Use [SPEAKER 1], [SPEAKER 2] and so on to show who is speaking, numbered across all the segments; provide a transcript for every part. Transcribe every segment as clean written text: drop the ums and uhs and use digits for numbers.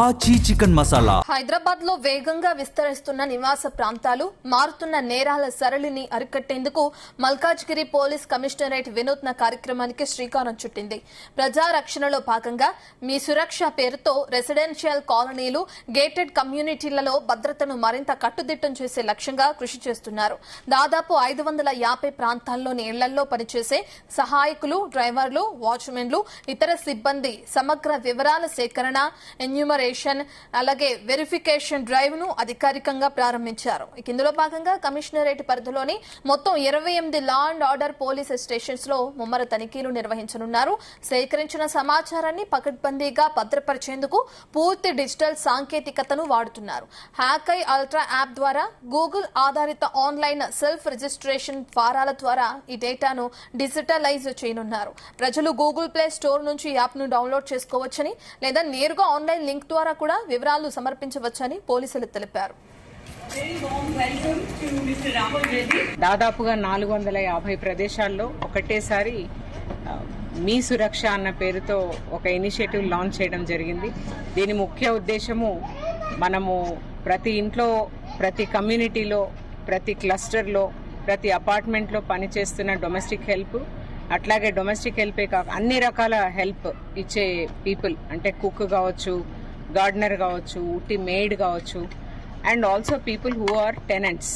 [SPEAKER 1] ఆచి చికెన్ మసాలా.
[SPEAKER 2] హైదరాబాద్ లో వేగంగా విస్తరిస్తున్న నివాస ప్రాంతాలు, మారుతున్న నేరాల సరళిని అరికట్టేందుకు మల్కాజ్గిరి పోలీస్ కమిషనరేట్ వినూత్న కార్యక్రమానికి శ్రీకారం చుట్టింది. ప్రజా రక్షణలో భాగంగా మీ సురక్ష పేరుతో రెసిడెన్షియల్ కాలనీలు, గేటెడ్ కమ్యూనిటీలలో భద్రతను మరింత కట్టుదిట్టం చేసే లక్ష్యంగా కృషి చేస్తున్నారు. దాదాపు 550 ప్రాంతాల్లోని ఇళ్లలో పనిచేసే సహాయకులు, డ్రైవర్లు, వాచ్మెన్లు, ఇతర సిబ్బంది సమగ్ర వివరాల సేకరణ, ఎన్యూమరేషన్, అలాగే వెరిఫికేషన్ డ్రైవ్ ను అధికారికంగా ప్రారంభించారు. ఇందులో భాగంగా కమిషనరేట్ పరిధిలోని మొత్తం 28 law and order police stations లో ముమ్మర తనిఖీలు నిర్వహించనున్నారు. సేకరించిన సమాచారాన్ని పకడ్బందీగా భద్రపరిచేందుకు పూర్తి డిజిటల్ సాంకేతికతను వాడుతున్నారు. హ్యాకై అల్ట్రా యాప్ ద్వారా, గూగుల్ ఆధారిత ఆన్లైన్ సెల్ఫ్ రిజిస్ట్రేషన్ ఫారాల ద్వారా ఈ డేటాను డిజిటలైజ్ చేయనున్నారు. ప్రజలు గూగుల్ ప్లే స్టోర్ నుంచి యాప్ ను డౌన్లోడ్ చేసుకోవచ్చని, లేదా నేరుగా ఆన్లైన్ లింక్ ద్వారా కూడా వివరాలు సమర్పించవచ్చని పోలీసులు తెలిపారు.
[SPEAKER 3] దాదాపుగా 450 ప్రదేశాల్లో ఒకటేసారి మీ సురక్ష అన్న పేరుతో ఒక ఇనిషియేటివ్ లాంచ్ చేయడం జరిగింది. దీని ముఖ్య ఉద్దేశము మనము ప్రతి ఇంట్లో, ప్రతి కమ్యూనిటీలో, ప్రతి క్లస్టర్లో, ప్రతి అపార్ట్మెంట్లో పనిచేస్తున్న డొమెస్టిక్ హెల్ప్, అట్లాగే డొమెస్టిక్ హెల్పే కాక అన్ని రకాల హెల్ప్ ఇచ్చే పీపుల్, అంటే కుక్ కావచ్చు, గార్డెనర్ కావచ్చు, ఊటీ మెయిడ్ కావచ్చు, and also people who are tenants,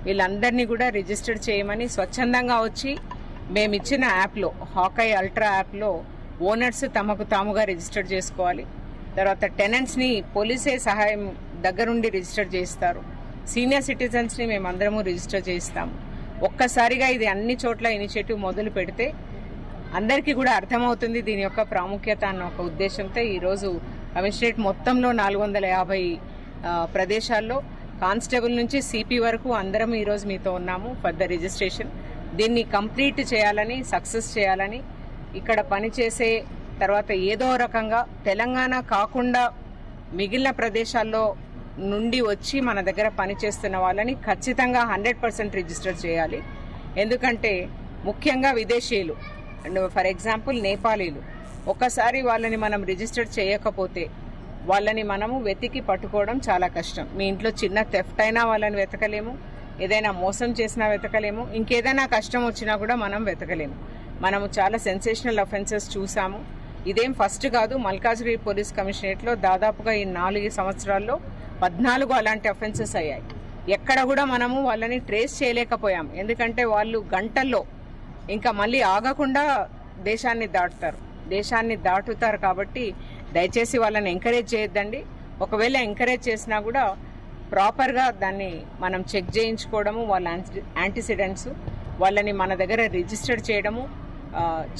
[SPEAKER 3] వీళ్ళందరినీ కూడా రిజిస్టర్ చేయమని స్వచ్ఛందంగా వచ్చి మేమిచ్చిన యాప్లో, హాకై అల్ట్రా యాప్లో ఓనర్స్ తమకు తాముగా రిజిస్టర్ చేసుకోవాలి. తర్వాత టెనెంట్స్ని పోలీసే సహాయం దగ్గరుండి రిజిస్టర్ చేస్తారు. సీనియర్ సిటిజన్స్ని మేమందరము రిజిస్టర్ చేయిస్తాము. ఒక్కసారిగా ఇది అన్ని చోట్ల ఇనిషియేటివ్ మొదలు పెడితే అందరికీ కూడా అర్థమవుతుంది దీని యొక్క ప్రాముఖ్యత అన్న ఒక ఉద్దేశంతో ఈరోజు కమిషనరేట్ మొత్తంలో 450 ప్రదేశాల్లో కానిస్టేబుల్ నుంచి సిపి వరకు అందరం ఈరోజు మీతో ఉన్నాము ఫర్ ద రిజిస్ట్రేషన్. దీన్ని కంప్లీట్ చేయాలని, సక్సెస్ చేయాలని, ఇక్కడ పనిచేసే తర్వాత ఏదో రకంగా తెలంగాణ కాకుండా మిగిలిన ప్రదేశాల్లో నుండి వచ్చి మన దగ్గర పనిచేస్తున్న వాళ్ళని ఖచ్చితంగా 100% రిజిస్టర్ చేయాలి. ఎందుకంటే ముఖ్యంగా విదేశీయులు, ఫర్ ఎగ్జాంపుల్ నేపాలీలు, ఒక్కసారి వాళ్ళని మనం రిజిస్టర్ చేయకపోతే వాళ్ళని మనము వెతికి పట్టుకోవడం చాలా కష్టం. మీ ఇంట్లో చిన్న థెఫ్ట్ అయినా వాళ్ళని వెతకలేము, ఏదైనా మోసం చేసినా వెతకలేము, ఇంకేదైనా కష్టం వచ్చినా కూడా మనం వెతకలేము. మనము చాలా సెన్సేషనల్ అఫెన్సెస్ చూసాము. ఇదేం ఫస్ట్ కాదు. మల్కాజ్గిరి పోలీస్ కమిషనరేట్లో దాదాపుగా ఈ 4 సంవత్సరాల్లో 14 అలాంటి అఫెన్సెస్ అయ్యాయి. ఎక్కడ కూడా మనము వాళ్ళని ట్రేస్ చేయలేకపోయాం. ఎందుకంటే వాళ్ళు గంటల్లో ఇంకా మళ్ళీ ఆగకుండా దేశాన్ని దాటుతారు. కాబట్టి దయచేసి వాళ్ళని ఎంకరేజ్ చేయొద్దండి. ఒకవేళ ఎంకరేజ్ చేసినా కూడా ప్రాపర్గా దాన్ని మనం చెక్ చేయించుకోవడము, వాళ్ళ యాంటీసిడెంట్స్, వాళ్ళని మన దగ్గర రిజిస్టర్ చేయడము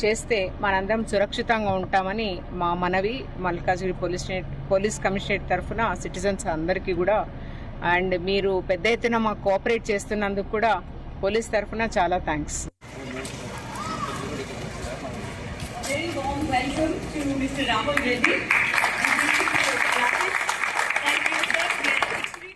[SPEAKER 3] చేస్తే మనందరం సురక్షితంగా ఉంటామని మా మనవి మల్కాజ్గిరి పోలీస్ కమిషనరేట్ తరఫున సిటిజన్స్ అందరికీ కూడా. అండ్ మీరు పెద్ద ఎత్తున మాకు కోఆపరేట్ చేస్తున్నందుకు కూడా పోలీస్ తరఫున చాలా thanks.
[SPEAKER 4] Very warm welcome to Mr. Rahul Reddy.